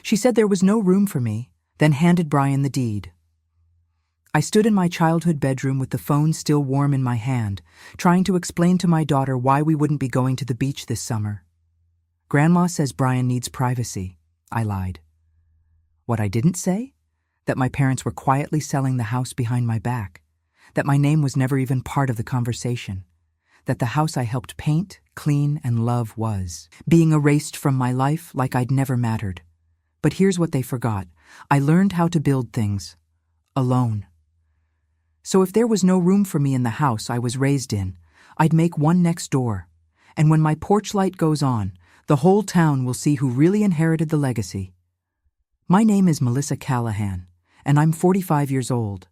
She said there was no room for me, then handed Brian the deed. I stood in my childhood bedroom with the phone still warm in my hand, trying to explain to my daughter why we wouldn't be going to the beach this summer. Grandma says Brian needs privacy, I lied. What I didn't say? That my parents were quietly selling the house behind my back, that my name was never even part of the conversation, that the house I helped paint, clean, and love was being erased from my life like I'd never mattered. But here's what they forgot. I learned how to build things. Alone. So if there was no room for me in the house I was raised in, I'd make one next door. And when my porch light goes on, the whole town will see who really inherited the legacy. My name is Melissa Callahan, and I'm 45 years old.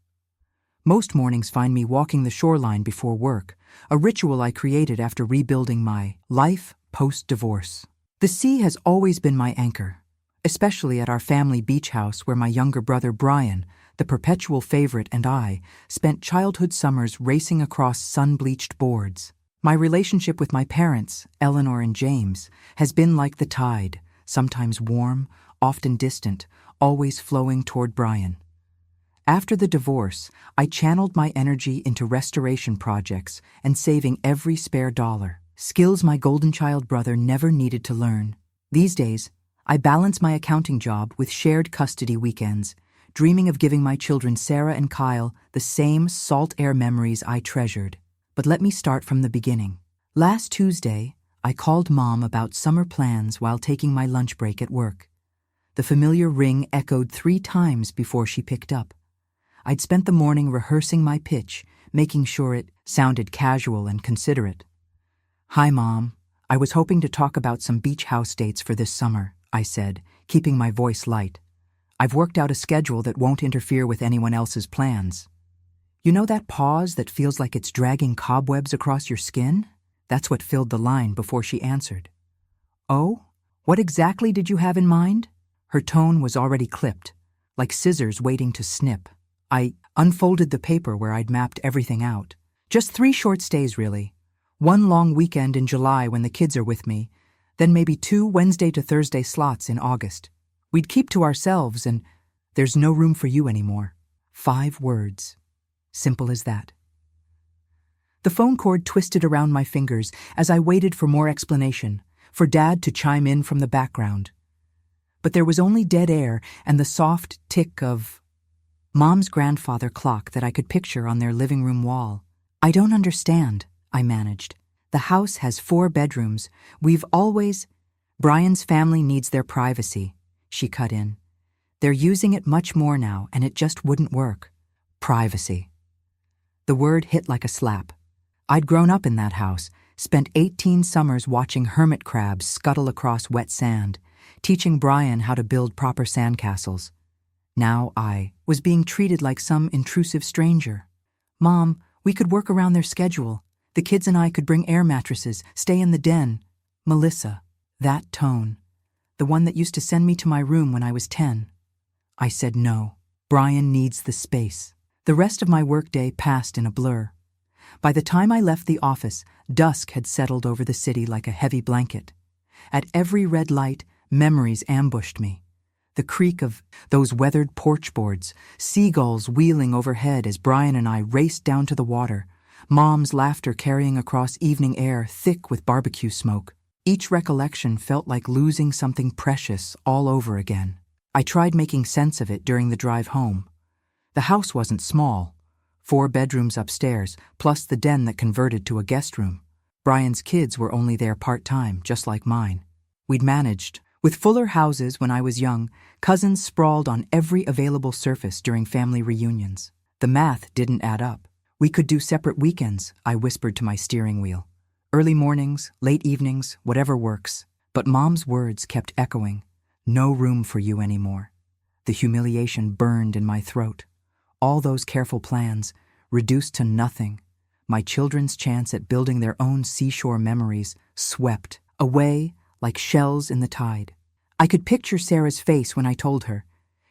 Most mornings find me walking the shoreline before work, a ritual I created after rebuilding my life post-divorce. The sea has always been my anchor, especially at our family beach house where my younger brother Brian, the perpetual favorite, and I spent childhood summers racing across sun-bleached boards. My relationship with my parents, Eleanor and James, has been like the tide, sometimes warm, often distant, always flowing toward Brian. After the divorce, I channeled my energy into restoration projects and saving every spare dollar, skills my golden child brother never needed to learn. These days, I balance my accounting job with shared custody weekends, dreaming of giving my children Sarah and Kyle the same salt air memories I treasured. But let me start from the beginning. Last Tuesday, I called Mom about summer plans while taking my lunch break at work. The familiar ring echoed 3 times before she picked up. I'd spent the morning rehearsing my pitch, making sure it sounded casual and considerate. "Hi, Mom. I was hoping to talk about some beach house dates for this summer," I said, keeping my voice light. "I've worked out a schedule that won't interfere with anyone else's plans." You know that pause that feels like it's dragging cobwebs across your skin? That's what filled the line before she answered. "Oh? What exactly did you have in mind?" Her tone was already clipped, like scissors waiting to snip. I unfolded the paper where I'd mapped everything out. Just 3 short stays, really. 1 long weekend in July when the kids are with me, then maybe 2 Wednesday to Thursday slots in August. We'd keep to ourselves and there's no room for you anymore. 5 words. Simple as that. The phone cord twisted around my fingers as I waited for more explanation, for Dad to chime in from the background. But there was only dead air and the soft tick of Mom's grandfather clock that I could picture on their living room wall. "I don't understand," I managed. "The house has 4 bedrooms. We've always—" "Brian's family needs their privacy," she cut in. "They're using it much more now, and it just wouldn't work." Privacy. The word hit like a slap. I'd grown up in that house, spent 18 summers watching hermit crabs scuttle across wet sand, teaching Brian how to build proper sandcastles. Now I was being treated like some intrusive stranger. "Mom, we could work around their schedule. The kids and I could bring air mattresses, stay in the den." Melissa, that tone, the one that used to send me to my room when I was 10. I said no. Brian needs the space. The rest of my workday passed in a blur. By the time I left the office, dusk had settled over the city like a heavy blanket. At every red light, memories ambushed me. The creak of those weathered porch boards, seagulls wheeling overhead as Brian and I raced down to the water, Mom's laughter carrying across evening air thick with barbecue smoke. Each recollection felt like losing something precious all over again. I tried making sense of it during the drive home. The house wasn't small. 4 bedrooms upstairs, plus the den that converted to a guest room. Brian's kids were only there part-time, just like mine. We'd managed. With fuller houses when I was young, cousins sprawled on every available surface during family reunions. The math didn't add up. "We could do separate weekends," I whispered to my steering wheel. "Early mornings, late evenings, whatever works." But Mom's words kept echoing. "No room for you anymore." The humiliation burned in my throat. All those careful plans, reduced to nothing. My children's chance at building their own seashore memories, swept away like shells in the tide. I could picture Sarah's face when I told her.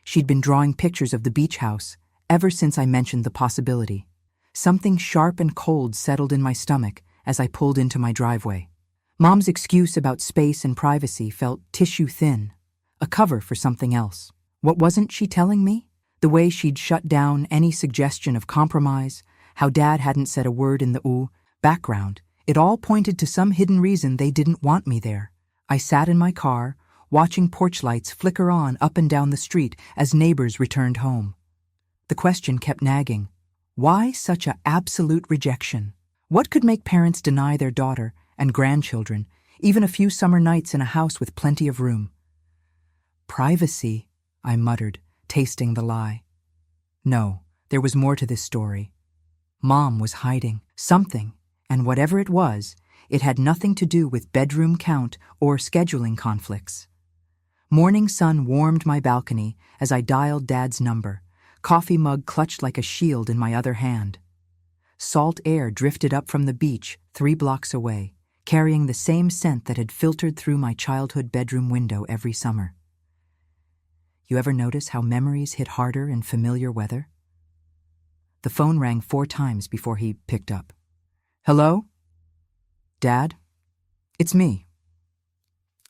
She'd been drawing pictures of the beach house ever since I mentioned the possibility. Something sharp and cold settled in my stomach as I pulled into my driveway. Mom's excuse about space and privacy felt tissue thin. a cover for something else. What wasn't she telling me? The way she'd shut down any suggestion of compromise, how Dad hadn't said a word in the background. It all pointed to some hidden reason they didn't want me there. I sat in my car, watching porch lights flicker on up and down the street as neighbors returned home. The question kept nagging. Why such an absolute rejection? What could make parents deny their daughter and grandchildren even a few summer nights in a house with plenty of room? Privacy, I muttered, tasting the lie. No, there was more to this story. Mom was hiding something, and whatever it was, it had nothing to do with bedroom count or scheduling conflicts. Morning sun warmed my balcony as I dialed Dad's number, coffee mug clutched like a shield in my other hand. Salt air drifted up from the beach 3 blocks away, carrying the same scent that had filtered through my childhood bedroom window every summer. You ever notice how memories hit harder in familiar weather? The phone rang 4 times before he picked up. Hello? Dad? It's me.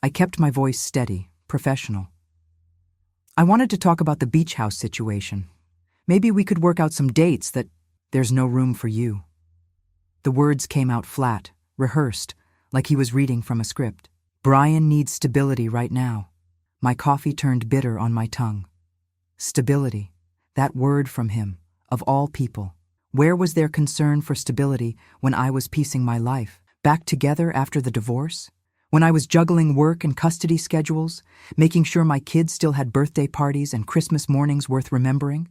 I kept my voice steady, professional. I wanted to talk about the beach house situation. Maybe we could work out some dates that there's no room for you. The words came out flat, rehearsed, like he was reading from a script. Brian needs stability right now. My coffee turned bitter on my tongue. Stability, that word from him, of all people. Where was their concern for stability when I was piecing my life back together after the divorce? When I was juggling work and custody schedules, making sure my kids still had birthday parties and Christmas mornings worth remembering?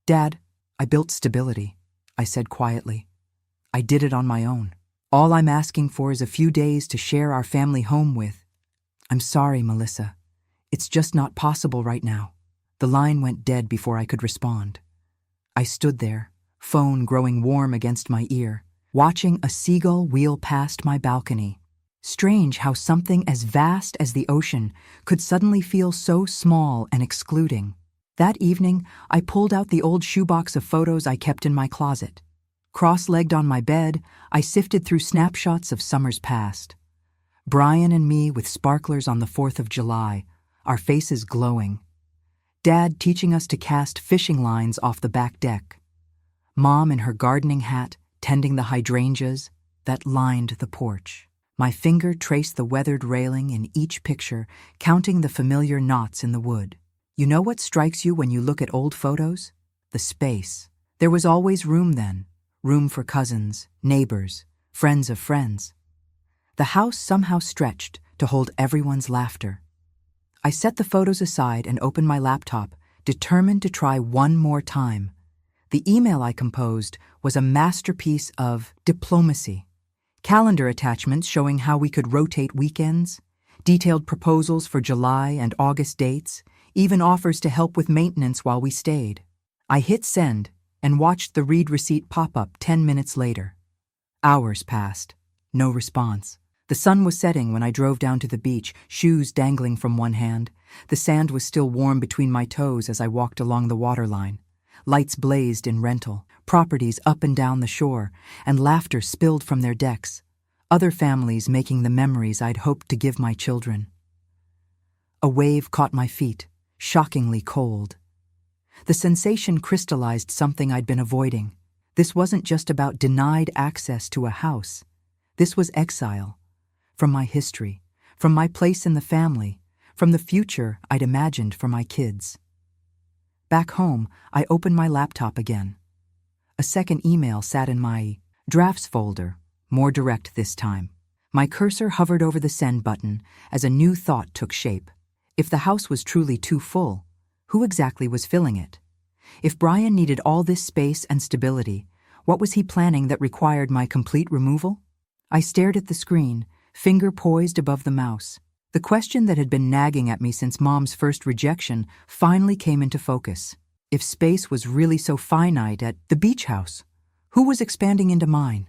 Dad, I built stability, I said quietly. I did it on my own. All I'm asking for is a few days to share our family home with. I'm sorry, Melissa. It's just not possible right now. The line went dead before I could respond. I stood there, phone growing warm against my ear, watching a seagull wheel past my balcony. Strange how something as vast as the ocean could suddenly feel so small and excluding. That evening, I pulled out the old shoebox of photos I kept in my closet. Cross-legged on my bed, I sifted through snapshots of summers past. Brian and me with sparklers on the 4th of July, our faces glowing. Dad teaching us to cast fishing lines off the back deck. Mom in her gardening hat, tending the hydrangeas that lined the porch. My finger traced the weathered railing in each picture, counting the familiar knots in the wood. You know what strikes you when you look at old photos? The space. There was always room then. Room for cousins, neighbors, friends of friends. The house somehow stretched to hold everyone's laughter. I set the photos aside and opened my laptop, determined to try one more time. The email I composed was a masterpiece of diplomacy. Calendar attachments showing how we could rotate weekends, detailed proposals for July and August dates, even offers to help with maintenance while we stayed. I hit send and watched the read receipt pop up 10 minutes later. Hours passed. No response. The sun was setting when I drove down to the beach, shoes dangling from one hand. The sand was still warm between my toes as I walked along the waterline. Lights blazed in rental, properties up and down the shore, and laughter spilled from their decks. Other families making the memories I'd hoped to give my children. A wave caught my feet, shockingly cold. The sensation crystallized something I'd been avoiding. This wasn't just about denied access to a house. This was exile. From my history, from my place in the family, from the future I'd imagined for my kids. Back home, I opened my laptop again. A second email sat in my drafts folder, more direct this time. My cursor hovered over the send button as a new thought took shape. If the house was truly too full, who exactly was filling it? If Brian needed all this space and stability, what was he planning that required my complete removal? I stared at the screen, finger poised above the mouse. The question that had been nagging at me since Mom's first rejection finally came into focus. If space was really so finite at the beach house, who was expanding into mine?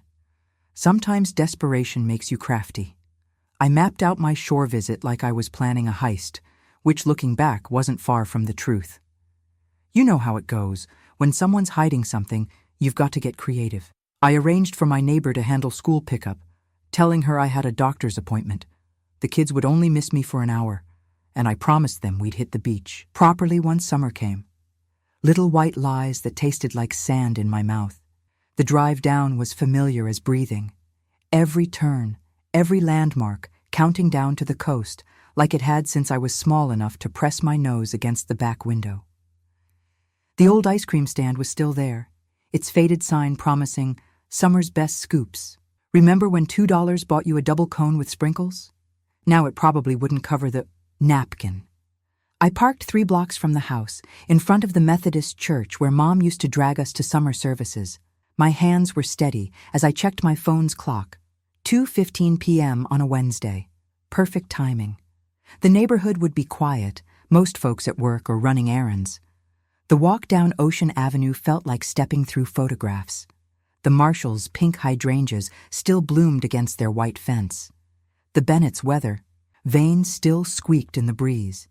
Sometimes desperation makes you crafty. I mapped out my shore visit like I was planning a heist, which looking back wasn't far from the truth. You know how it goes. When someone's hiding something, you've got to get creative. I arranged for my neighbor to handle school pickup, telling her I had a doctor's appointment. The kids would only miss me for an hour, and I promised them we'd hit the beach properly once summer came. Little white lies that tasted like sand in my mouth. The drive down was familiar as breathing. Every turn, every landmark, counting down to the coast, like it had since I was small enough to press my nose against the back window. The old ice cream stand was still there, its faded sign promising summer's best scoops. Remember when $2 bought you a double cone with sprinkles? Now it probably wouldn't cover the napkin. I parked 3 blocks from the house, in front of the Methodist church where Mom used to drag us to summer services. My hands were steady as I checked my phone's clock. 2:15 p.m. on a Wednesday. Perfect timing. The neighborhood would be quiet, most folks at work or running errands. The walk down Ocean Avenue felt like stepping through photographs. The Marshalls' pink hydrangeas still bloomed against their white fence. The Bennett's weather vane still squeaked in the breeze.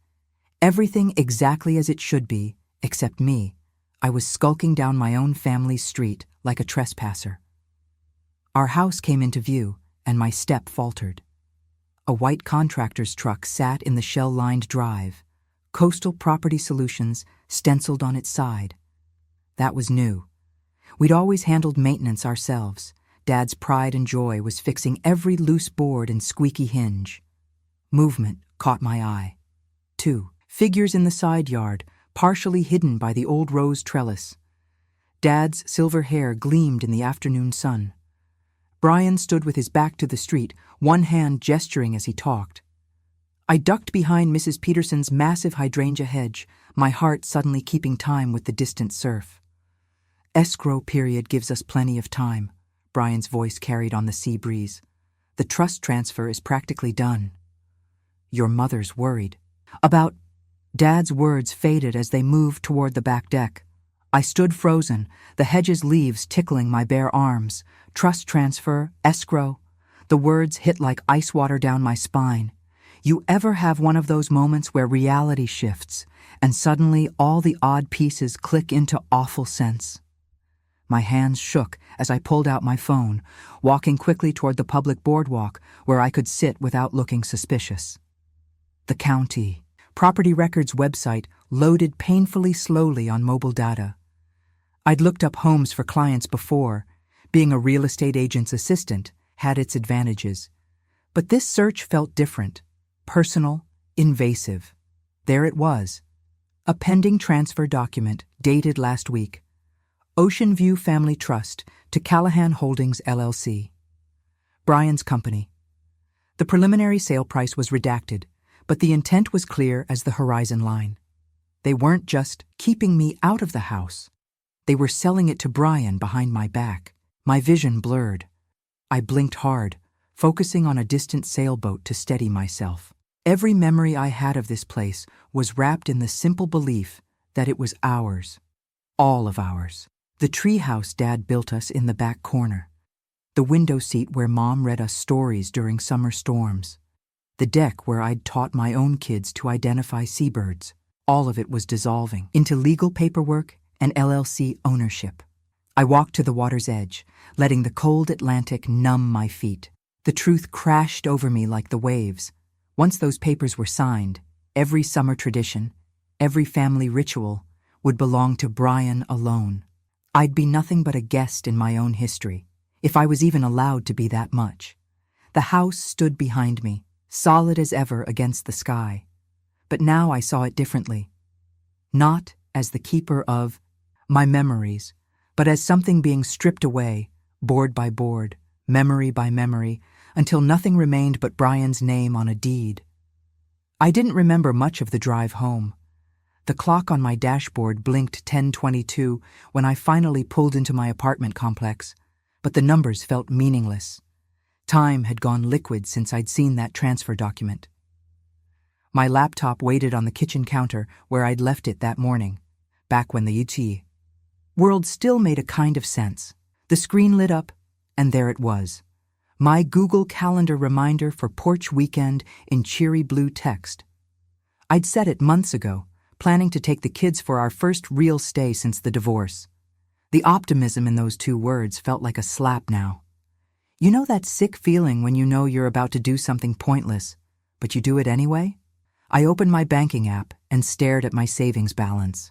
Everything exactly as it should be, except me. I was skulking down my own family's street like a trespasser. Our house came into view, and my step faltered. A white contractor's truck sat in the shell-lined drive, Coastal Property Solutions stenciled on its side. That was new. We'd always handled maintenance ourselves. Dad's pride and joy was fixing every loose board and squeaky hinge. Movement caught my eye. 2 figures in the side yard, partially hidden by the old rose trellis. Dad's silver hair gleamed in the afternoon sun. Brian stood with his back to the street, one hand gesturing as he talked. I ducked behind Mrs. Peterson's massive hydrangea hedge, my heart suddenly keeping time with the distant surf. Escrow period gives us plenty of time, Brian's voice carried on the sea breeze. The trust transfer is practically done. Your mother's worried. About Dad's words faded as they moved toward the back deck. I stood frozen, the hedge's leaves tickling my bare arms. Trust transfer, escrow. The words hit like ice water down my spine. You ever have one of those moments where reality shifts, and suddenly all the odd pieces click into awful sense? My hands shook as I pulled out my phone, walking quickly toward the public boardwalk where I could sit without looking suspicious. The county property records website loaded painfully slowly on mobile data. I'd looked up homes for clients before. Being a real estate agent's assistant had its advantages. But this search felt different, personal, invasive. There it was, a pending transfer document dated last week. Ocean View Family Trust to Callahan Holdings, LLC. Brian's company. The preliminary sale price was redacted, but the intent was clear as the horizon line. They weren't just keeping me out of the house. They were selling it to Brian behind my back. My vision blurred. I blinked hard, focusing on a distant sailboat to steady myself. Every memory I had of this place was wrapped in the simple belief that it was ours. All of ours. The treehouse Dad built us in the back corner. The window seat where Mom read us stories during summer storms. The deck where I'd taught my own kids to identify seabirds. All of it was dissolving into legal paperwork and LLC ownership. I walked to the water's edge, letting the cold Atlantic numb my feet. The truth crashed over me like the waves. Once those papers were signed, every summer tradition, every family ritual, would belong to Brian alone. I'd be nothing but a guest in my own history, if I was even allowed to be that much. The house stood behind me, solid as ever against the sky. But now I saw it differently. Not as the keeper of my memories, but as something being stripped away, board by board, memory by memory, until nothing remained but Brian's name on a deed. I didn't remember much of the drive home. The clock on my dashboard blinked 10:22 when I finally pulled into my apartment complex, but the numbers felt meaningless. Time had gone liquid since I'd seen that transfer document. My laptop waited on the kitchen counter where I'd left it that morning, back when the UT world still made a kind of sense. The screen lit up, and there it was. My Google Calendar reminder for porch weekend in cheery blue text. I'd set it months ago, planning to take the kids for our first real stay since the divorce. The optimism in those 2 words felt like a slap now. You know that sick feeling when you know you're about to do something pointless, but you do it anyway? I opened my banking app and stared at my savings balance.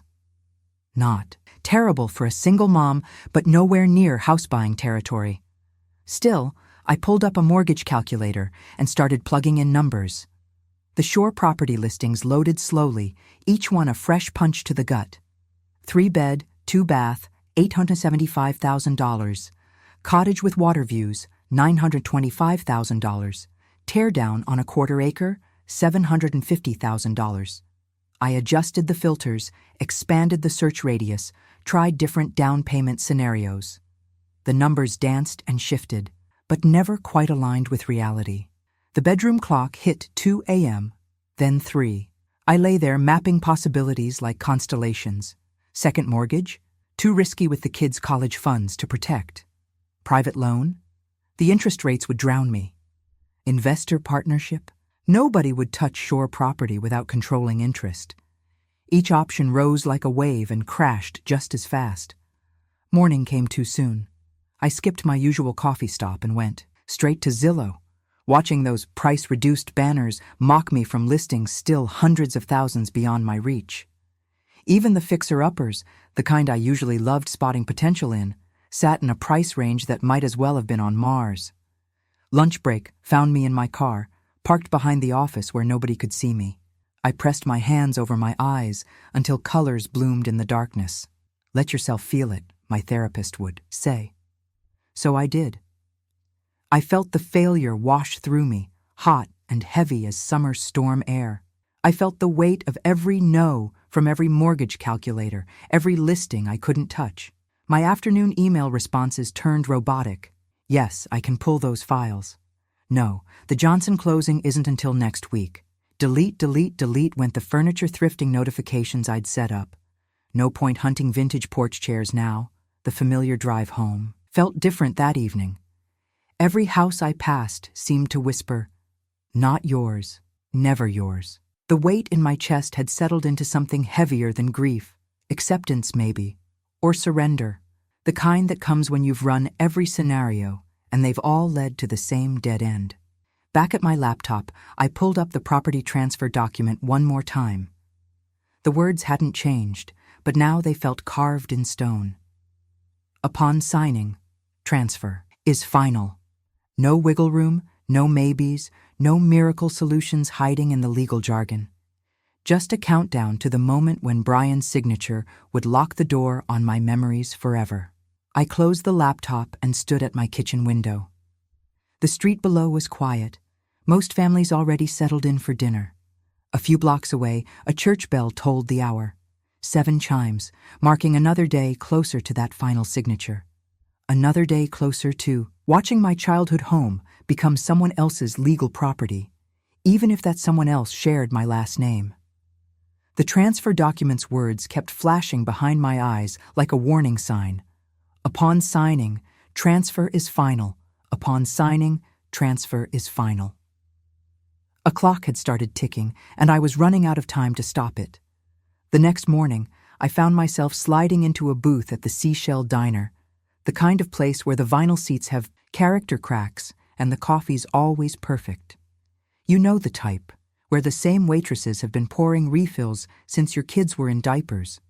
Not terrible for a single mom, but nowhere near house-buying territory. Still, I pulled up a mortgage calculator and started plugging in numbers. The Shore property listings loaded slowly, each one a fresh punch to the gut. 3-bed, 2-bath, $875,000. Cottage with water views, $925,000. Teardown on a quarter acre, $750,000. I adjusted the filters, expanded the search radius, tried different down payment scenarios. The numbers danced and shifted, but never quite aligned with reality. The bedroom clock hit 2 a.m., then 3. I lay there mapping possibilities like constellations. Second mortgage? Too risky with the kids' college funds to protect. Private loan? The interest rates would drown me. Investor partnership? Nobody would touch Shore property without controlling interest. Each option rose like a wave and crashed just as fast. Morning came too soon. I skipped my usual coffee stop and went straight to Zillow, watching those price-reduced banners mock me from listings still hundreds of thousands beyond my reach. Even the fixer-uppers, the kind I usually loved spotting potential in, sat in a price range that might as well have been on Mars. Lunch break found me in my car, parked behind the office where nobody could see me. I pressed my hands over my eyes until colors bloomed in the darkness. Let yourself feel it, my therapist would say. So I did. I felt the failure wash through me, hot and heavy as summer storm air. I felt the weight of every no from every mortgage calculator, every listing I couldn't touch. My afternoon email responses turned robotic. Yes, I can pull those files. No, the Johnson closing isn't until next week. Delete, delete, delete went the furniture thrifting notifications I'd set up. No point hunting vintage porch chairs now. The familiar drive home felt different that evening. Every house I passed seemed to whisper, "Not yours, never yours." The weight in my chest had settled into something heavier than grief, acceptance maybe, or surrender, the kind that comes when you've run every scenario and they've all led to the same dead end. Back at my laptop, I pulled up the property transfer document one more time. The words hadn't changed, but now they felt carved in stone. Upon signing, transfer is final. No wiggle room, no maybes, no miracle solutions hiding in the legal jargon. Just a countdown to the moment when Brian's signature would lock the door on my memories forever. I closed the laptop and stood at my kitchen window. The street below was quiet. Most families already settled in for dinner. A few blocks away, a church bell tolled the hour. 7 chimes, marking another day closer to that final signature. Another day closer to watching my childhood home become someone else's legal property, even if that someone else shared my last name. The transfer document's words kept flashing behind my eyes like a warning sign. Upon signing, transfer is final. Upon signing, transfer is final. A clock had started ticking, and I was running out of time to stop it. The next morning, I found myself sliding into a booth at the Seashell Diner, the kind of place where the vinyl seats have character cracks and the coffee's always perfect. You know the type, where the same waitresses have been pouring refills since your kids were in diapers.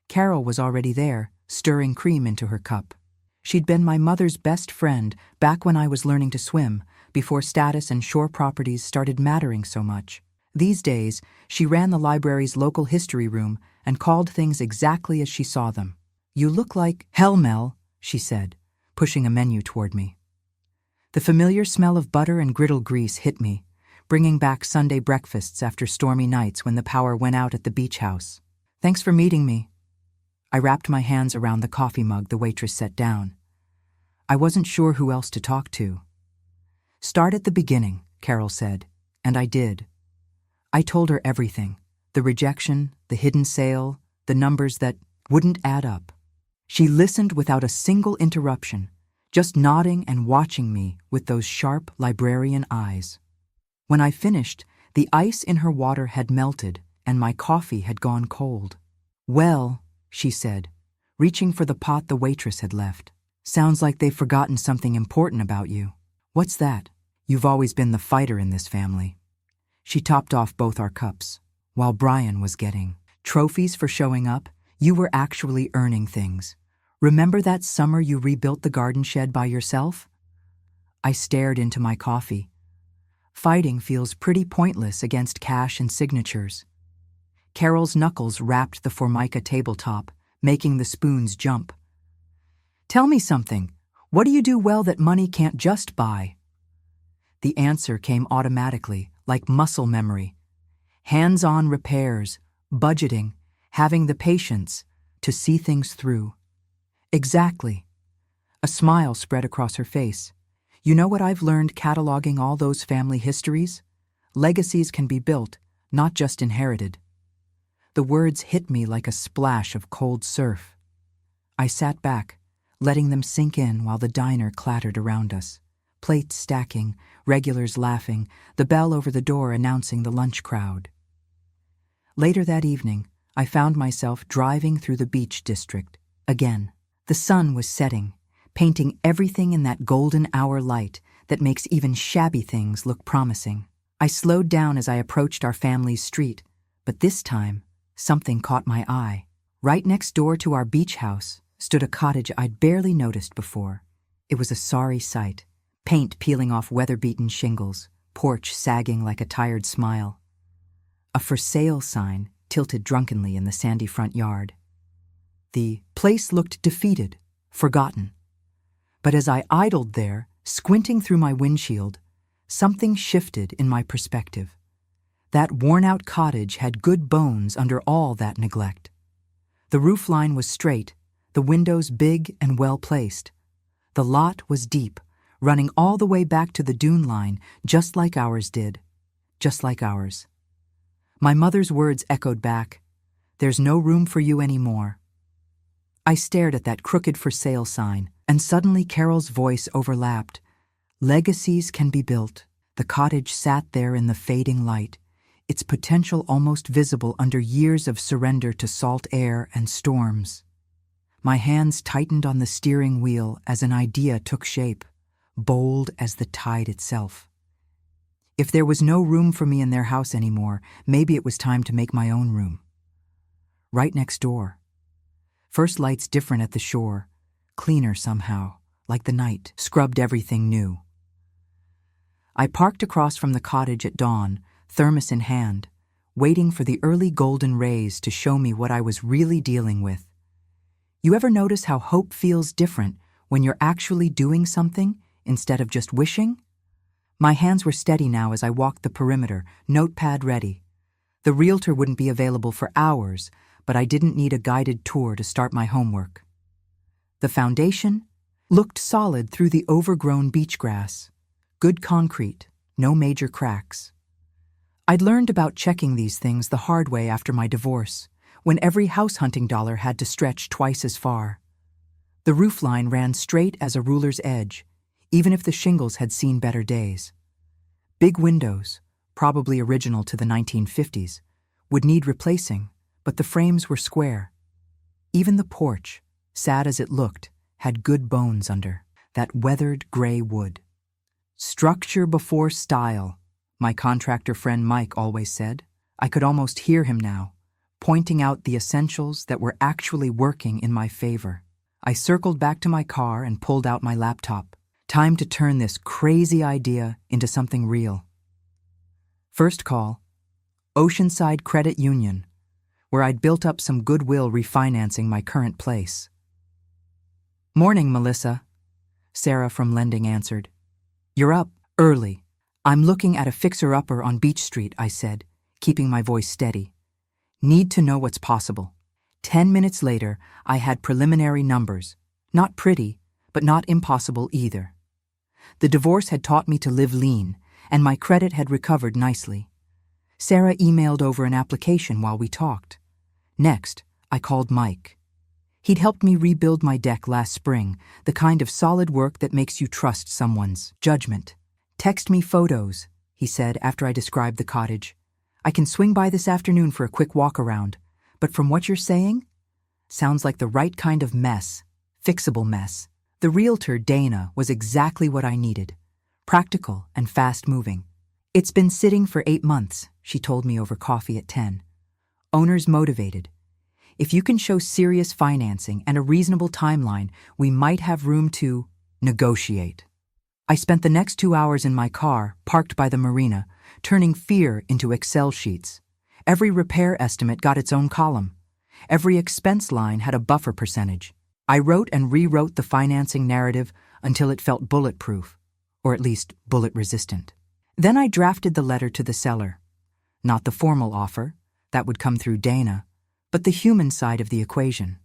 Carol was already there, stirring cream into her cup. She'd been my mother's best friend back when I was learning to swim, before status and Shore properties started mattering so much. These days, she ran the library's local history room and called things exactly as she saw them. "You look like hell, Mel," she said, pushing a menu toward me. The familiar smell of butter and griddle grease hit me, bringing back Sunday breakfasts after stormy nights when the power went out at the beach house. "Thanks for meeting me." I wrapped my hands around the coffee mug the waitress set down. I wasn't sure who else to talk to. "Start at the beginning," Carol said, and I did. I told her everything, the rejection, the hidden sale, the numbers that wouldn't add up. She listened without a single interruption, just nodding and watching me with those sharp librarian eyes. When I finished, the ice in her water had melted and my coffee had gone cold. "Well," she said, reaching for the pot the waitress had left. "Sounds like they've forgotten something important about you." "What's that?" "You've always been the fighter in this family." She topped off both our cups, while Brian was getting trophies for showing up. You were actually earning things. Remember that summer you rebuilt the garden shed by yourself? I stared into my coffee. Fighting feels pretty pointless against cash and signatures. Carol's knuckles rapped the Formica tabletop, making the spoons jump. Tell me something. What do you do well that money can't just buy? The answer came automatically, like muscle memory. Hands-on repairs, budgeting, having the patience to see things through. Exactly. A smile spread across her face. You know what I've learned cataloging all those family histories? Legacies can be built, not just inherited. The words hit me like a splash of cold surf. I sat back, letting them sink in while the diner clattered around us. Plates stacking, regulars laughing, the bell over the door announcing the lunch crowd. Later that evening, I found myself driving through the beach district. Again, the sun was setting, painting everything in that golden hour light that makes even shabby things look promising. I slowed down as I approached our family's street, but this time, something caught my eye. Right next door to our beach house stood a cottage I'd barely noticed before. It was a sorry sight. Paint peeling off weather-beaten shingles, porch sagging like a tired smile. A for sale sign tilted drunkenly in the sandy front yard. The place looked defeated, forgotten. But as I idled there, squinting through my windshield, something shifted in my perspective. That worn-out cottage had good bones under all that neglect. The roofline was straight, the windows big and well-placed. The lot was deep, running all the way back to the dune line, just like ours did. Just like ours. My mother's words echoed back, "There's no room for you anymore." I stared at that crooked for sale sign, and suddenly Carol's voice overlapped. Legacies can be built. The cottage sat there in the fading light, its potential almost visible under years of surrender to salt air and storms. My hands tightened on the steering wheel as an idea took shape, bold as the tide itself. If there was no room for me in their house anymore, maybe it was time to make my own room. Right next door. First lights different at the shore, cleaner somehow, like the night, scrubbed everything new. I parked across from the cottage at dawn, thermos in hand, waiting for the early golden rays to show me what I was really dealing with. You ever notice how hope feels different when you're actually doing something instead of just wishing? My hands were steady now as I walked the perimeter, notepad ready. The realtor wouldn't be available for hours, but I didn't need a guided tour to start my homework. The foundation looked solid through the overgrown beach grass. Good concrete, no major cracks. I'd learned about checking these things the hard way after my divorce, when every house hunting dollar had to stretch twice as far. The roofline ran straight as a ruler's edge, even if the shingles had seen better days. Big windows, probably original to the 1950s, would need replacing, but the frames were square. Even the porch, sad as it looked, had good bones under, that weathered gray wood. Structure before style, my contractor friend Mike always said. I could almost hear him now, pointing out the essentials that were actually working in my favor. I circled back to my car and pulled out my laptop. Time to turn this crazy idea into something real. First call, Oceanside Credit Union, where I'd built up some goodwill refinancing my current place. "Morning, Melissa," Sarah from lending answered. "You're up early. I'm looking at a fixer-upper on Beach Street," I said, keeping my voice steady. "Need to know what's possible." 10 minutes later, I had preliminary numbers. Not pretty, but not impossible either. The divorce had taught me to live lean, and my credit had recovered nicely. Sarah emailed over an application while we talked. Next, I called Mike. He'd helped me rebuild my deck last spring, the kind of solid work that makes you trust someone's judgment. "Text me photos," he said after I described the cottage. "I can swing by this afternoon for a quick walk around, but from what you're saying, sounds like the right kind of mess, fixable mess." The realtor, Dana, was exactly what I needed. Practical and fast-moving. It's been sitting for 8 months, she told me over coffee at 10. Owners motivated. If you can show serious financing and a reasonable timeline, we might have room to negotiate. I spent the next 2 hours in my car, parked by the marina, turning fear into Excel sheets. Every repair estimate got its own column. Every expense line had a buffer percentage. I wrote and rewrote the financing narrative until it felt bulletproof, or at least bullet-resistant. Then I drafted the letter to the seller. Not the formal offer, that would come through Dana, but the human side of the equation.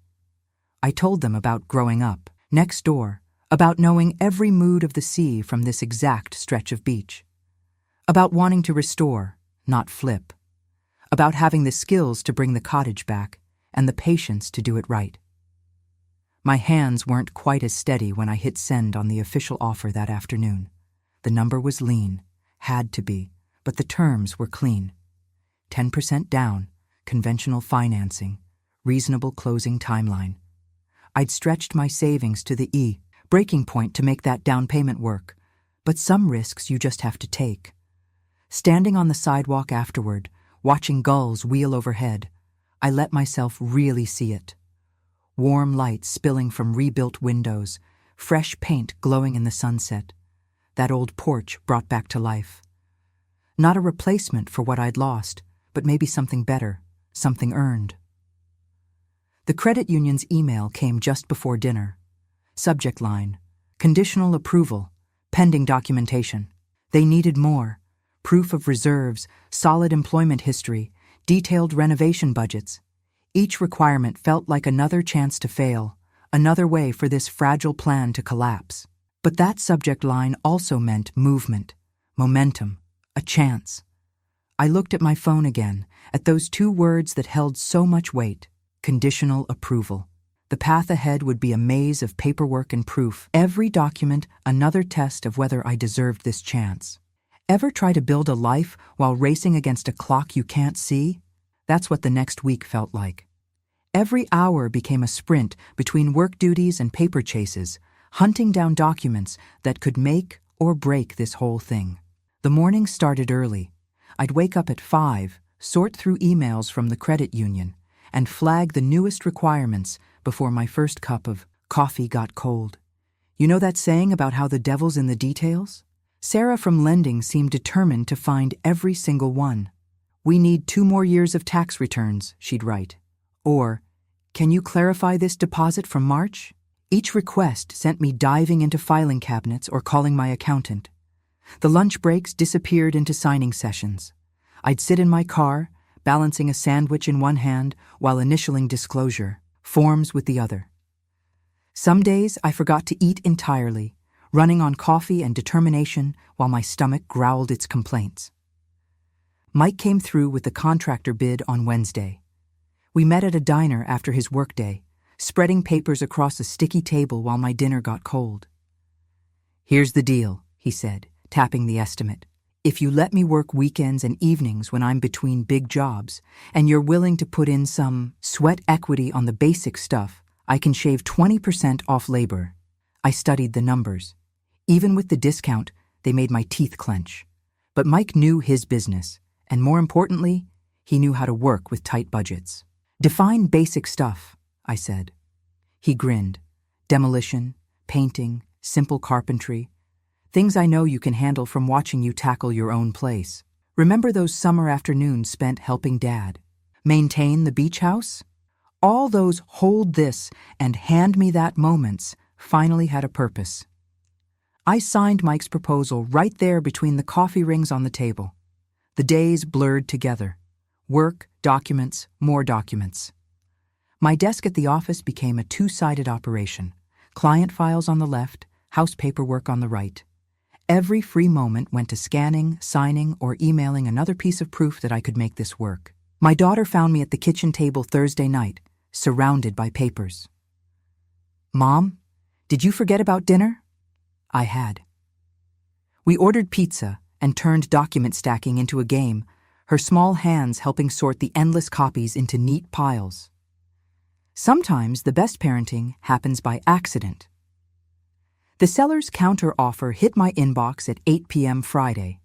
I told them about growing up, next door, about knowing every mood of the sea from this exact stretch of beach. About wanting to restore, not flip. About having the skills to bring the cottage back and the patience to do it right. My hands weren't quite as steady when I hit send on the official offer that afternoon. The number was lean, had to be, but the terms were clean. 10% down, conventional financing, reasonable closing timeline. I'd stretched my savings to the breaking point to make that down payment work, but some risks you just have to take. Standing on the sidewalk afterward, watching gulls wheel overhead, I let myself really see it. Warm light spilling from rebuilt windows, fresh paint glowing in the sunset. That old porch brought back to life. Not a replacement for what I'd lost, but maybe something better, something earned. The credit union's email came just before dinner. Subject line, conditional approval, pending documentation. They needed more. Proof of reserves, solid employment history, detailed renovation budgets. Each requirement felt like another chance to fail, another way for this fragile plan to collapse. But that subject line also meant movement, momentum, a chance. I looked at my phone again, at those 2 words that held so much weight, conditional approval. The path ahead would be a maze of paperwork and proof, every document another test of whether I deserved this chance. Ever try to build a life while racing against a clock you can't see? That's what the next week felt like. Every hour became a sprint between work duties and paper chases, hunting down documents that could make or break this whole thing. The morning started early. I'd wake up at 5, sort through emails from the credit union, and flag the newest requirements before my first cup of coffee got cold. You know that saying about how the devil's in the details? Sarah from lending seemed determined to find every single one. "We need 2 more years of tax returns," she'd write. Or, "Can you clarify this deposit from March?" Each request sent me diving into filing cabinets or calling my accountant. The lunch breaks disappeared into signing sessions. I'd sit in my car, balancing a sandwich in one hand while initialing disclosure, forms with the other. Some days I forgot to eat entirely, running on coffee and determination while my stomach growled its complaints. Mike came through with the contractor bid on Wednesday. We met at a diner after his workday, spreading papers across a sticky table while my dinner got cold. "Here's the deal," he said, tapping the estimate. "If you let me work weekends and evenings when I'm between big jobs, and you're willing to put in some sweat equity on the basic stuff, I can shave 20% off labor." I studied the numbers. Even with the discount, they made my teeth clench. But Mike knew his business, and more importantly, he knew how to work with tight budgets. "Define basic stuff," I said. He grinned. "Demolition, painting, simple carpentry. Things I know you can handle from watching you tackle your own place. Remember those summer afternoons spent helping Dad? Maintain the beach house?" All those "hold this" and "hand me that" moments finally had a purpose. I signed Mike's proposal right there between the coffee rings on the table. The days blurred together. Work, documents, more documents. My desk at the office became a 2-sided operation. Client files on the left, house paperwork on the right. Every free moment went to scanning, signing, or emailing another piece of proof that I could make this work. My daughter found me at the kitchen table Thursday night, surrounded by papers. "Mom, did you forget about dinner?" I had. We ordered pizza and turned document stacking into a game, her small hands helping sort the endless copies into neat piles. Sometimes the best parenting happens by accident. The seller's counter offer hit my inbox at 8 p.m. Friday.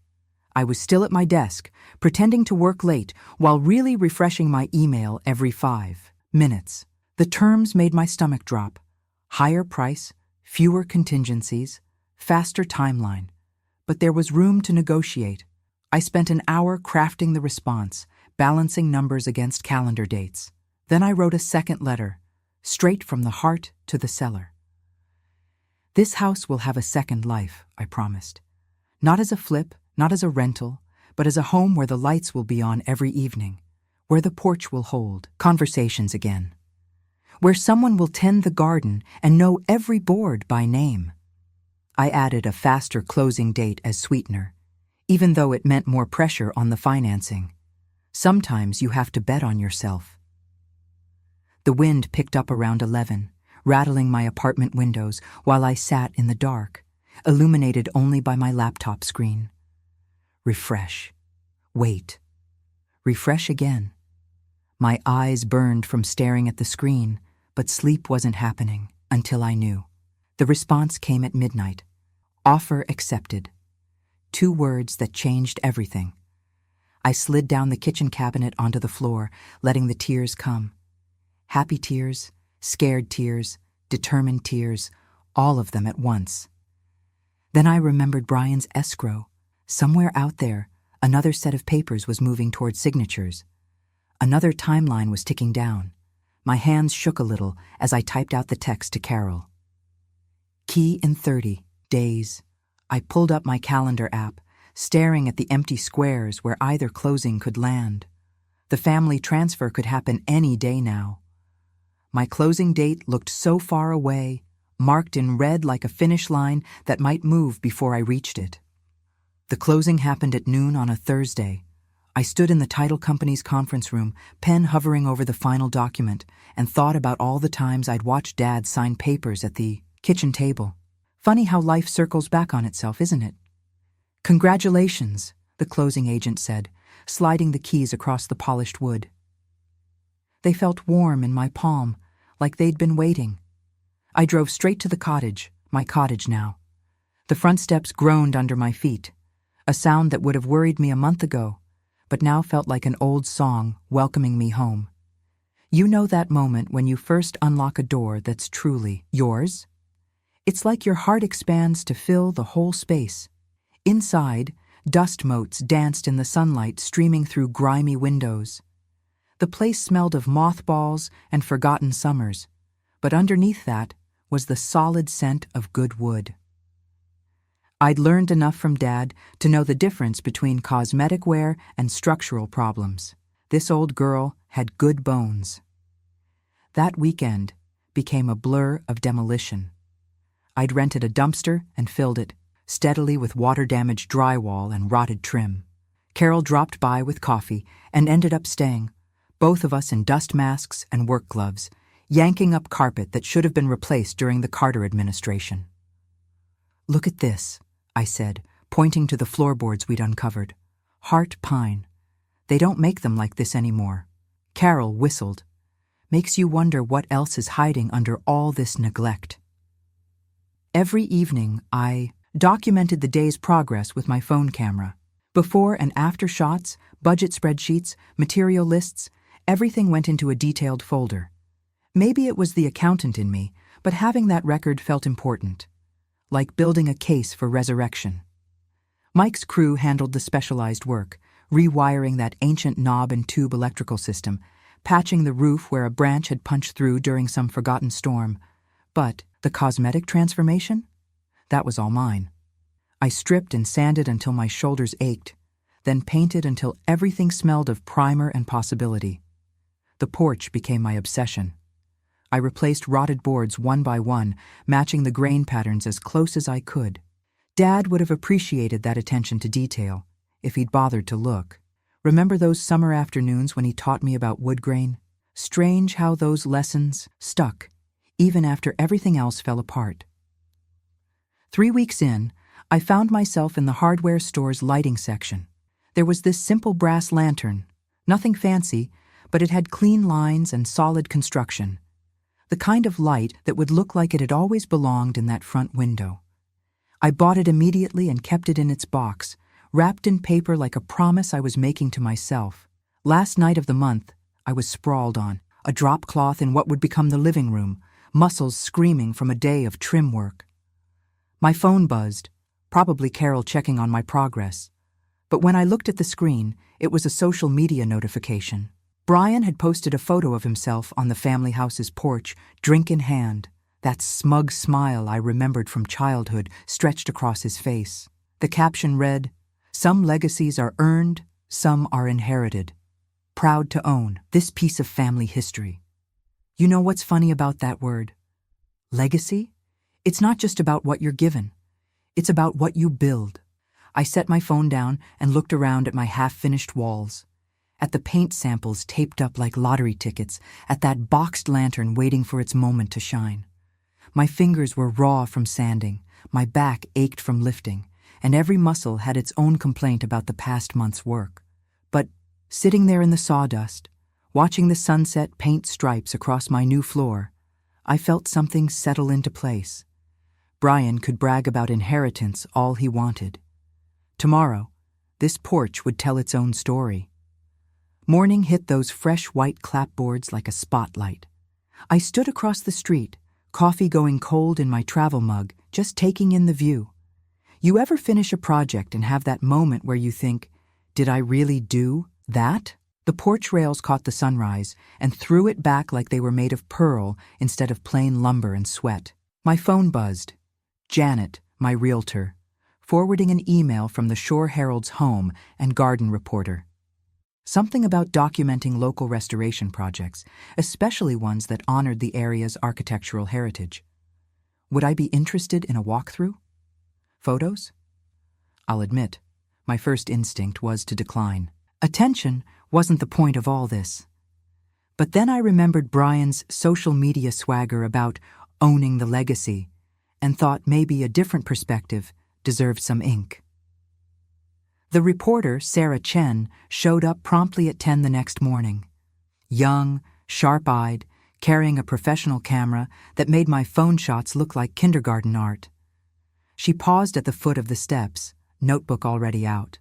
I was still at my desk, pretending to work late while really refreshing my email every 5 minutes. The terms made my stomach drop. Higher price, fewer contingencies, faster timeline. But there was room to negotiate. I spent an hour crafting the response, balancing numbers against calendar dates. Then I wrote a second letter, straight from the heart to the seller. This house will have a second life, I promised. Not as a flip, not as a rental, but as a home where the lights will be on every evening, where the porch will hold conversations again, where someone will tend the garden and know every board by name. I added a faster closing date as sweetener, even though it meant more pressure on the financing. Sometimes you have to bet on yourself. The wind picked up around 11, rattling my apartment windows while I sat in the dark, illuminated only by my laptop screen. Refresh. Wait. Refresh again. My eyes burned from staring at the screen, but sleep wasn't happening until I knew. The response came at midnight. Offer accepted. 2 words that changed everything. I slid down the kitchen cabinet onto the floor, letting the tears come. Happy tears, scared tears, determined tears, all of them at once. Then I remembered Brian's escrow. Somewhere out there, another set of papers was moving toward signatures. Another timeline was ticking down. My hands shook a little as I typed out the text to Carol. Key in 30 days. I pulled up my calendar app, staring at the empty squares where either closing could land. The family transfer could happen any day now. My closing date looked so far away, marked in red like a finish line that might move before I reached it. The closing happened at noon on a Thursday. I stood in the title company's conference room, pen hovering over the final document, and thought about all the times I'd watched Dad sign papers at the kitchen table. Funny how life circles back on itself, isn't it? Congratulations, the closing agent said, sliding the keys across the polished wood. They felt warm in my palm, like they'd been waiting. I drove straight to the cottage, my cottage now. The front steps groaned under my feet, a sound that would have worried me a month ago, but now felt like an old song welcoming me home. You know that moment when you first unlock a door that's truly yours? It's like your heart expands to fill the whole space. Inside, dust motes danced in the sunlight streaming through grimy windows. The place smelled of mothballs and forgotten summers, but underneath that was the solid scent of good wood. I'd learned enough from Dad to know the difference between cosmetic wear and structural problems. This old girl had good bones. That weekend became a blur of demolition. I'd rented a dumpster and filled it, steadily with water-damaged drywall and rotted trim. Carol dropped by with coffee and ended up staying, both of us in dust masks and work gloves, yanking up carpet that should have been replaced during the Carter administration. Look at this, I said, pointing to the floorboards we'd uncovered. Heart pine. They don't make them like this anymore. Carol whistled. Makes you wonder what else is hiding under all this neglect. Every evening, I documented the day's progress with my phone camera. Before and after shots, budget spreadsheets, material lists, everything went into a detailed folder. Maybe it was the accountant in me, but having that record felt important, like building a case for resurrection. Mike's crew handled the specialized work, rewiring that ancient knob and tube electrical system, patching the roof where a branch had punched through during some forgotten storm. But the cosmetic transformation? That was all mine. I stripped and sanded until my shoulders ached, then painted until everything smelled of primer and possibility. The porch became my obsession. I replaced rotted boards one by one, matching the grain patterns as close as I could. Dad would have appreciated that attention to detail, if he'd bothered to look. Remember those summer afternoons when he taught me about wood grain? Strange how those lessons stuck, even after everything else fell apart. 3 weeks in, I found myself in the hardware store's lighting section. There was this simple brass lantern, nothing fancy, but it had clean lines and solid construction. The kind of light that would look like it had always belonged in that front window. I bought it immediately and kept it in its box, wrapped in paper like a promise I was making to myself. Last night of the month, I was sprawled on, a drop cloth in what would become the living room, muscles screaming from a day of trim work. My phone buzzed, probably Carol checking on my progress. But when I looked at the screen, it was a social media notification. Brian had posted a photo of himself on the family house's porch, drink in hand. That smug smile I remembered from childhood stretched across his face. The caption read, "Some legacies are earned, some are inherited. Proud to own this piece of family history." You know what's funny about that word? Legacy? It's not just about what you're given. It's about what you build. I set my phone down and looked around at my half-finished walls, at the paint samples taped up like lottery tickets, at that boxed lantern waiting for its moment to shine. My fingers were raw from sanding, my back ached from lifting, and every muscle had its own complaint about the past month's work. But sitting there in the sawdust, watching the sunset paint stripes across my new floor, I felt something settle into place. Brian could brag about inheritance all he wanted. Tomorrow, this porch would tell its own story. Morning hit those fresh white clapboards like a spotlight. I stood across the street, coffee going cold in my travel mug, just taking in the view. You ever finish a project and have that moment where you think, did I really do that? The porch rails caught the sunrise and threw it back like they were made of pearl instead of plain lumber and sweat. My phone buzzed. Janet, my realtor, forwarding an email from the Shore Herald's home and garden reporter. Something about documenting local restoration projects, especially ones that honored the area's architectural heritage. Would I be interested in a walkthrough? Photos? I'll admit, my first instinct was to decline. Attention wasn't the point of all this. But then I remembered Brian's social media swagger about owning the legacy and thought maybe a different perspective deserved some ink. The reporter, Sarah Chen, showed up promptly at 10 the next morning. Young, sharp-eyed, carrying a professional camera that made my phone shots look like kindergarten art. She paused at the foot of the steps, notebook already out.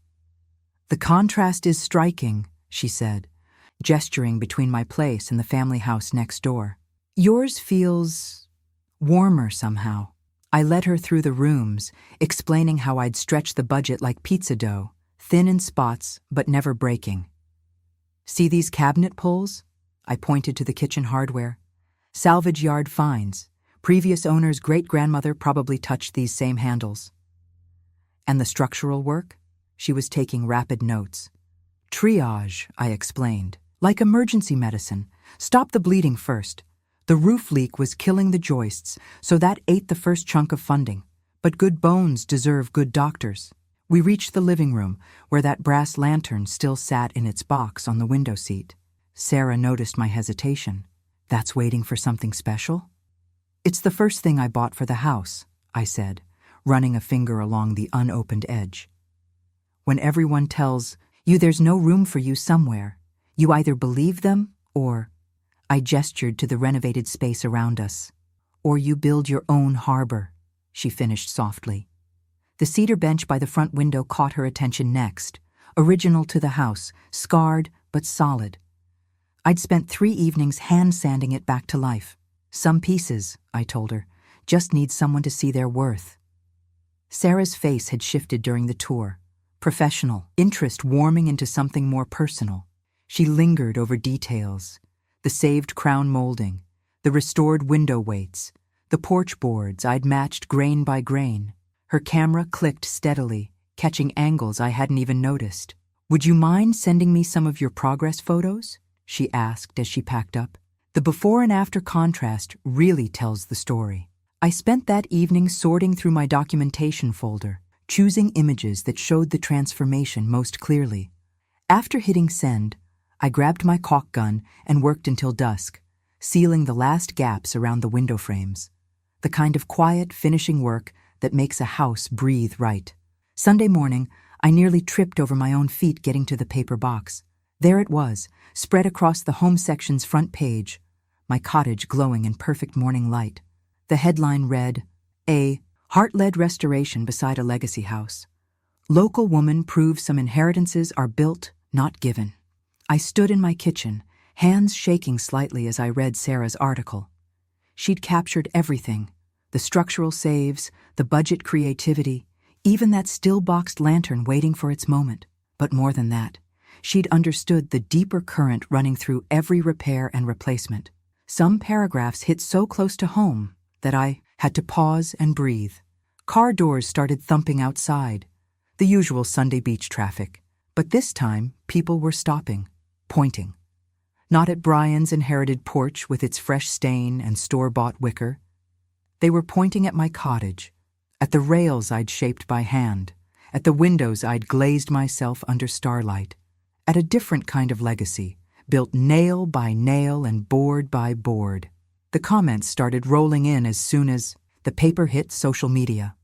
"The contrast is striking," she said, gesturing between my place and the family house next door. "Yours feels warmer somehow." I led her through the rooms, explaining how I'd stretched the budget like pizza dough, thin in spots but never breaking. "See these cabinet pulls?" I pointed to the kitchen hardware. "Salvage yard finds. Previous owner's great-grandmother probably touched these same handles." "And the structural work?" She was taking rapid notes. "Triage," I explained. "Like emergency medicine. Stop the bleeding first. The roof leak was killing the joists, so that ate the first chunk of funding. But good bones deserve good doctors." We reached the living room, where that brass lantern still sat in its box on the window seat. Sarah noticed my hesitation. "That's waiting for something special?" "It's the first thing I bought for the house," I said, running a finger along the unopened edge. "When everyone tells you there's no room for you somewhere, you either believe them or," I gestured to the renovated space around us, "or you build your own harbor," she finished softly. The cedar bench by the front window caught her attention next, original to the house, scarred but solid. I'd spent 3 evenings hand-sanding it back to life. "Some pieces," I told her, "just need someone to see their worth." Sarah's face had shifted during the tour, professional, interest warming into something more personal. She lingered over details. The saved crown molding, the restored window weights, the porch boards I'd matched grain by grain. Her camera clicked steadily, catching angles I hadn't even noticed. "Would you mind sending me some of your progress photos?" she asked as she packed up. "The before and after contrast really tells the story." I spent that evening sorting through my documentation folder, choosing images that showed the transformation most clearly. After hitting send, I grabbed my caulk gun and worked until dusk, sealing the last gaps around the window frames. The kind of quiet, finishing work that makes a house breathe right. Sunday morning, I nearly tripped over my own feet getting to the paper box. There it was, spread across the home section's front page, my cottage glowing in perfect morning light. The headline read, "A heart-led restoration beside a legacy house. Local woman proves some inheritances are built, not given. I stood in my kitchen, hands shaking slightly as I read Sarah's article. She'd captured everything: the structural saves, the budget creativity, even that still-boxed lantern waiting for its moment. But more than that, she'd understood the deeper current running through every repair and replacement. Some paragraphs hit so close to home that I had to pause and breathe. Car doors started thumping outside, the usual Sunday beach traffic. But this time, people were stopping, pointing. Not at Brian's inherited porch with its fresh stain and store-bought wicker. They were pointing at my cottage, at the rails I'd shaped by hand, at the windows I'd glazed myself under starlight, at a different kind of legacy, built nail by nail and board by board. The comments started rolling in as soon as the paper hit social media.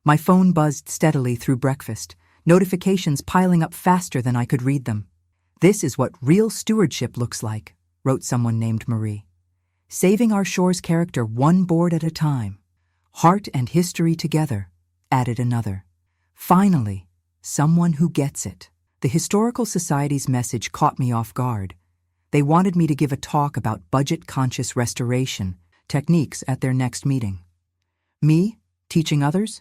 My phone buzzed steadily through breakfast, notifications piling up faster than I could read them. "This is what real stewardship looks like," wrote someone named Marie. "Saving our shore's character one board at a time. Heart and history together," added another. "Finally, someone who gets it." The Historical Society's message caught me off guard. They wanted me to give a talk about budget-conscious restoration techniques at their next meeting. Me, teaching others?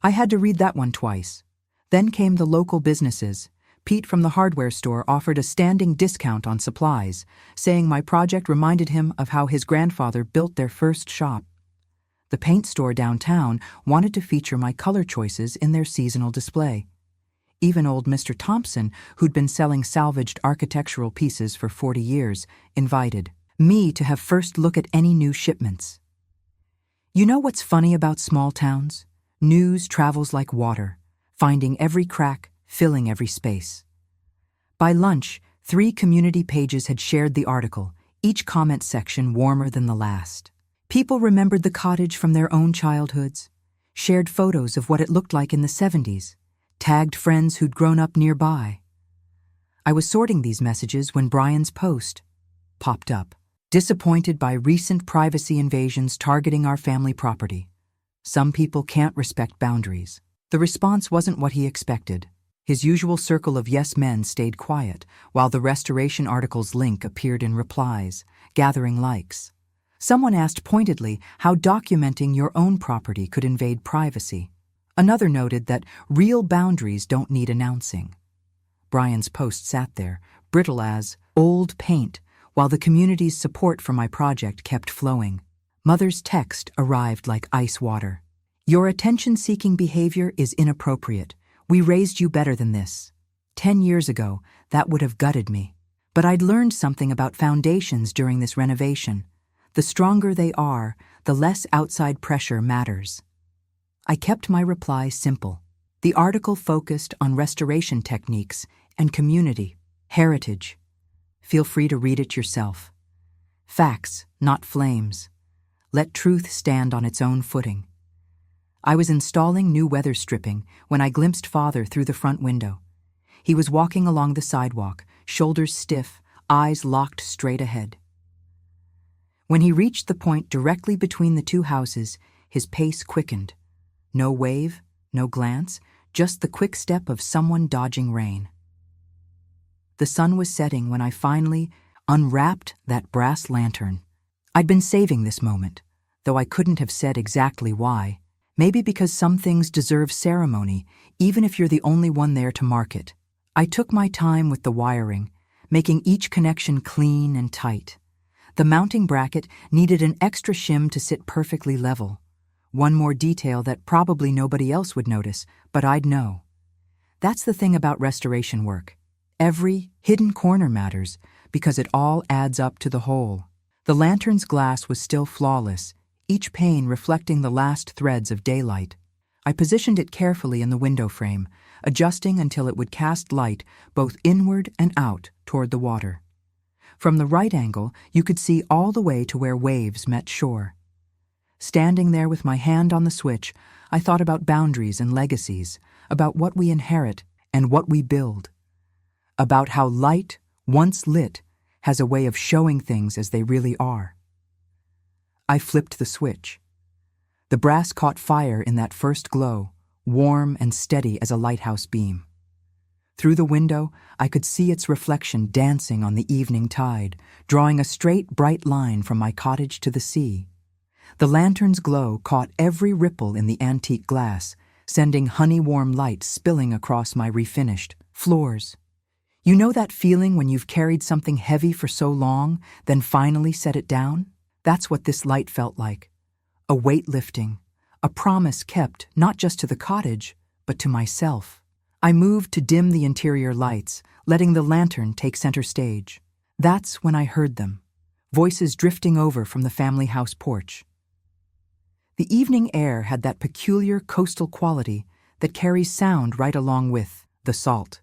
I had to read that one twice. Then came the local businesses. Pete from the hardware store offered a standing discount on supplies, saying my project reminded him of how his grandfather built their first shop. The paint store downtown wanted to feature my color choices in their seasonal display. Even old Mr. Thompson, who'd been selling salvaged architectural pieces for 40 years, invited me to have first look at any new shipments. You know what's funny about small towns? News travels like water, finding every crack, filling every space. By lunch, 3 community pages had shared the article, each comment section warmer than the last. People remembered the cottage from their own childhoods, shared photos of what it looked like in the 70s, tagged friends who'd grown up nearby. I was sorting these messages when Brian's post popped up. Disappointed by recent privacy invasions targeting our family property. Some people can't respect boundaries. The response wasn't what he expected. His usual circle of yes men stayed quiet, while the restoration article's link appeared in replies, gathering likes. Someone asked pointedly how documenting your own property could invade privacy. Another noted that real boundaries don't need announcing. Brian's post sat there, brittle as old paint, while the community's support for my project kept flowing. Mother's text arrived like ice water. "Your attention-seeking behavior is inappropriate. We raised you better than this." 10 years ago, that would have gutted me. But I'd learned something about foundations during this renovation. The stronger they are, the less outside pressure matters. I kept my reply simple. The article focused on restoration techniques and community, heritage. Feel free to read it yourself. Facts, not flames. Let truth stand on its own footing. I was installing new weather stripping when I glimpsed Father through the front window. He was walking along the sidewalk, shoulders stiff, eyes locked straight ahead. When he reached the point directly between the 2 houses, his pace quickened. No wave, no glance, just the quick step of someone dodging rain. The sun was setting when I finally unwrapped that brass lantern. I'd been saving this moment, though I couldn't have said exactly why. Maybe because some things deserve ceremony, even if you're the only one there to mark it. I took my time with the wiring, making each connection clean and tight. The mounting bracket needed an extra shim to sit perfectly level. One more detail that probably nobody else would notice, but I'd know. That's the thing about restoration work. Every hidden corner matters because it all adds up to the whole. The lantern's glass was still flawless, each pane reflecting the last threads of daylight. I positioned it carefully in the window frame, adjusting until it would cast light both inward and out toward the water. From the right angle, you could see all the way to where waves met shore. Standing there with my hand on the switch, I thought about boundaries and legacies, about what we inherit and what we build, about how light, once lit, has a way of showing things as they really are. I flipped the switch. The brass caught fire in that first glow, warm and steady as a lighthouse beam. Through the window, I could see its reflection dancing on the evening tide, drawing a straight, bright line from my cottage to the sea. The lantern's glow caught every ripple in the antique glass, sending honey-warm light spilling across my refinished floors. You know that feeling when you've carried something heavy for so long, then finally set it down? That's what this light felt like. A weight lifting, a promise kept not just to the cottage, but to myself. I moved to dim the interior lights, letting the lantern take center stage. That's when I heard them, voices drifting over from the family house porch. The evening air had that peculiar coastal quality that carries sound right along with the salt.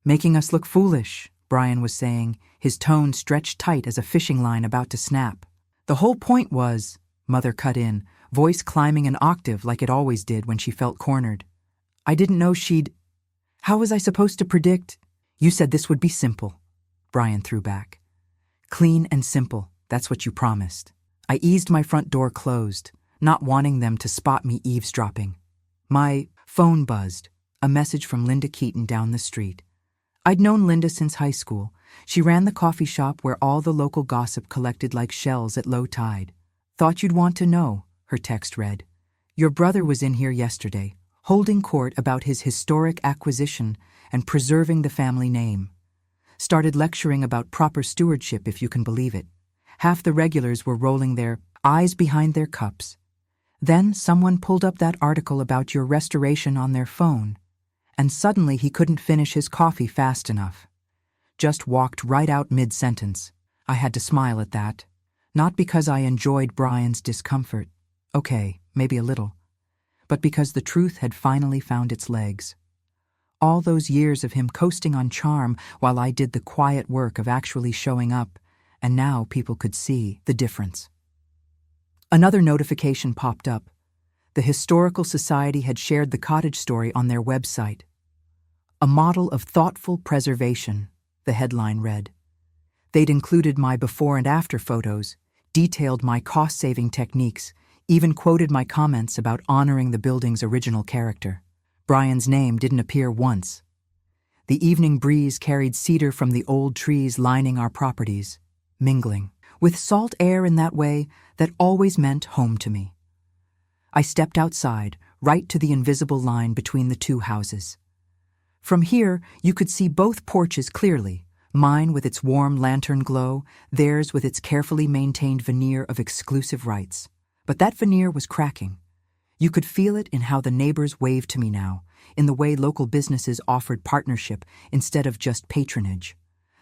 "Making us look foolish," Brian was saying, his tone stretched tight as a fishing line about to snap. "The whole point was," Mother cut in, voice climbing an octave like it always did when she felt cornered. "I didn't know she'd... How was I supposed to predict?" "You said this would be simple," Brian threw back. "Clean and simple, that's what you promised." I eased my front door closed, not wanting them to spot me eavesdropping. My phone buzzed, a message from Linda Keaton down the street. I'd known Linda since high school. She ran the coffee shop where all the local gossip collected like shells at low tide. "Thought you'd want to know," her text read. "Your brother was in here yesterday, holding court about his historic acquisition and preserving the family name. Started lecturing about proper stewardship, if you can believe it. Half the regulars were rolling their eyes behind their cups. Then someone pulled up that article about your restoration on their phone, and suddenly he couldn't finish his coffee fast enough. Just walked right out mid-sentence. I had to smile at that. Not because I enjoyed Brian's discomfort. Okay, maybe a little. But because the truth had finally found its legs. All those years of him coasting on charm while I did the quiet work of actually showing up, and now people could see the difference. Another notification popped up. The Historical Society had shared the cottage story on their website. "A model of thoughtful preservation," the headline read. They'd included my before and after photos, detailed my cost-saving techniques, even quoted my comments about honoring the building's original character. Brian's name didn't appear once. The evening breeze carried cedar from the old trees lining our properties, mingling with salt air in that way that always meant home to me. I stepped outside, right to the invisible line between the two houses. From here, you could see both porches clearly, mine with its warm lantern glow, theirs with its carefully maintained veneer of exclusive rights. But that veneer was cracking. You could feel it in how the neighbors waved to me now, in the way local businesses offered partnership instead of just patronage.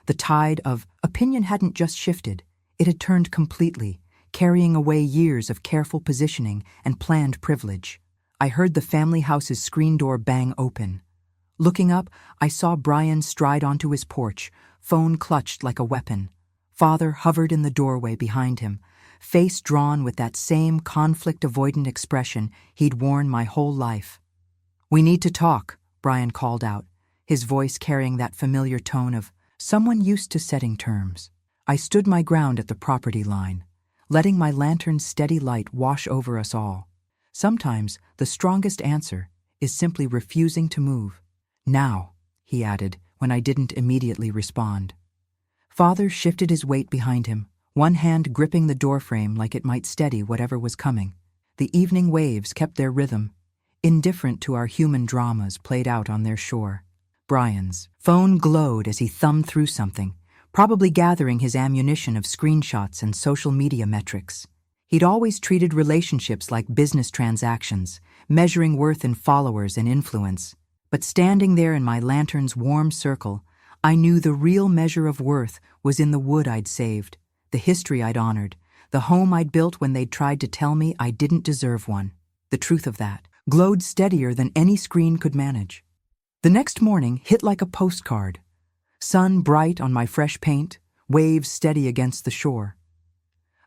The tide of opinion hadn't just shifted, it had turned completely, carrying away years of careful positioning and planned privilege. I heard the family house's screen door bang open. Looking up, I saw Brian stride onto his porch, phone clutched like a weapon. Father hovered in the doorway behind him, face drawn with that same conflict-avoidant expression he'd worn my whole life. "We need to talk," Brian called out, his voice carrying that familiar tone of someone used to setting terms. I stood my ground at the property line, letting my lantern's steady light wash over us all. Sometimes the strongest answer is simply refusing to move. "Now," he added when I didn't immediately respond. Father shifted his weight behind him, one hand gripping the doorframe like it might steady whatever was coming. The evening waves kept their rhythm, indifferent to our human dramas played out on their shore. Brian's phone glowed as he thumbed through something, probably gathering his ammunition of screenshots and social media metrics. He'd always treated relationships like business transactions, measuring worth in followers and influence. But standing there in my lantern's warm circle, I knew the real measure of worth was in the wood I'd saved, the history I'd honored, the home I'd built when they'd tried to tell me I didn't deserve one. The truth of that glowed steadier than any screen could manage. The next morning hit like a postcard. Sun bright on my fresh paint, waves steady against the shore.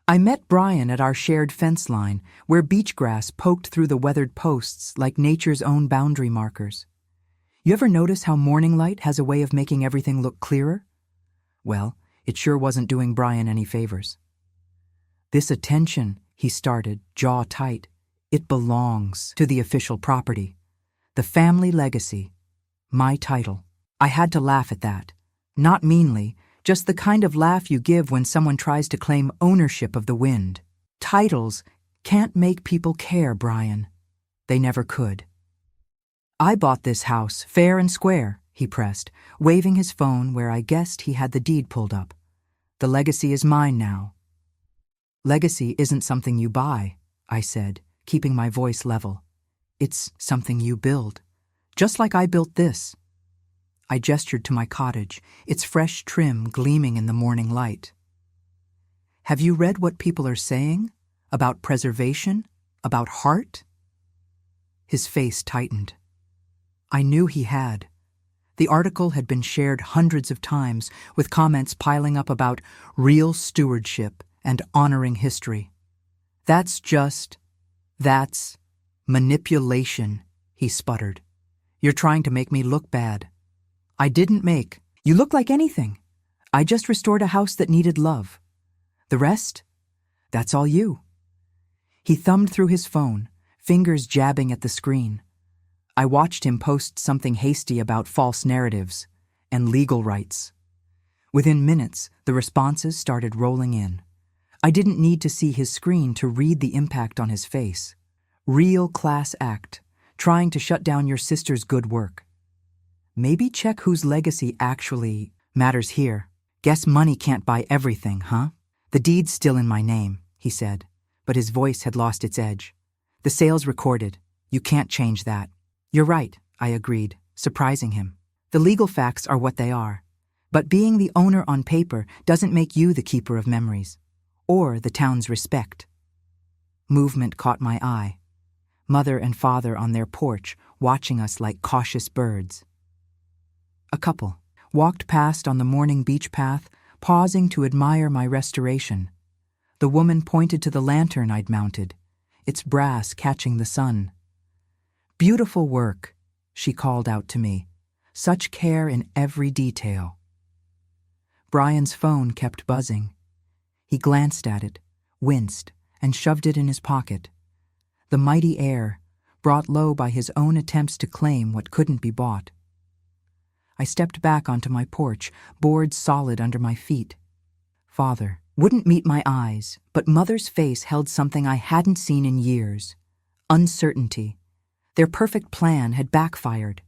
I met Brian at our shared fence line, where beach grass poked through the weathered posts like nature's own boundary markers. You ever notice how morning light has a way of making everything look clearer? Well, it sure wasn't doing Brian any favors. "This attention," he started, jaw tight, It belongs to the official property. The family legacy. My title. I had to laugh at that. Not meanly, just the kind of laugh you give when someone tries to claim ownership of the wind. Titles can't make people care, Brian. They never could. I bought this house, fair and square, he pressed, waving his phone where I guessed he had the deed pulled up. The legacy is mine now. Legacy isn't something you buy, I said, keeping my voice level. It's something you build. Just like I built this. I gestured to my cottage, its fresh trim gleaming in the morning light. Have you read what people are saying? About preservation? About heart? His face tightened. I knew he had. The article had been shared hundreds of times, with comments piling up about real stewardship and honoring history. That's manipulation, he sputtered. You're trying to make me look bad. I didn't make. You look like anything. I just restored a house that needed love. The rest? That's all you. He thumbed through his phone, fingers jabbing at the screen. I watched him post something hasty about false narratives and legal rights. Within minutes, the responses started rolling in. I didn't need to see his screen to read the impact on his face. Real class act, trying to shut down your sister's good work. Maybe check whose legacy actually matters here. Guess money can't buy everything, huh? The deed's still in my name, he said, but his voice had lost its edge. The sale's recorded. You can't change that. You're right, I agreed, surprising him. The legal facts are what they are. But being the owner on paper doesn't make you the keeper of memories, or the town's respect. Movement caught my eye. Mother and father on their porch, watching us like cautious birds. A couple walked past on the morning beach path, pausing to admire my restoration. The woman pointed to the lantern I'd mounted, its brass catching the sun. Beautiful work, she called out to me. Such care in every detail. Brian's phone kept buzzing. He glanced at it, winced, and shoved it in his pocket. The mighty air, brought low by his own attempts to claim what couldn't be bought. I stepped back onto my porch, boards solid under my feet. Father wouldn't meet my eyes, but Mother's face held something I hadn't seen in years. Uncertainty. Their perfect plan had backfired.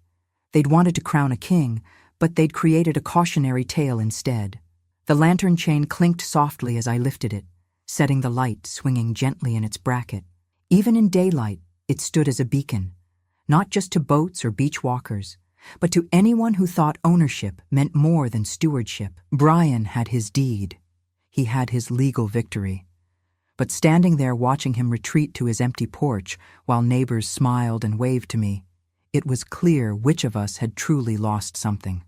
They'd wanted to crown a king, but they'd created a cautionary tale instead. The lantern chain clinked softly as I lifted it, setting the light swinging gently in its bracket. Even in daylight, it stood as a beacon, not just to boats or beach walkers, but to anyone who thought ownership meant more than stewardship. Brian had his deed. He had his legal victory. But standing there watching him retreat to his empty porch while neighbors smiled and waved to me, it was clear which of us had truly lost something.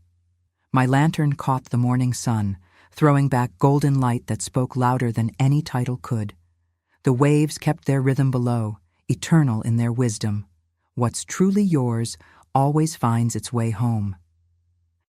My lantern caught the morning sun, throwing back golden light that spoke louder than any title could. The waves kept their rhythm below, eternal in their wisdom. What's truly yours always finds its way home.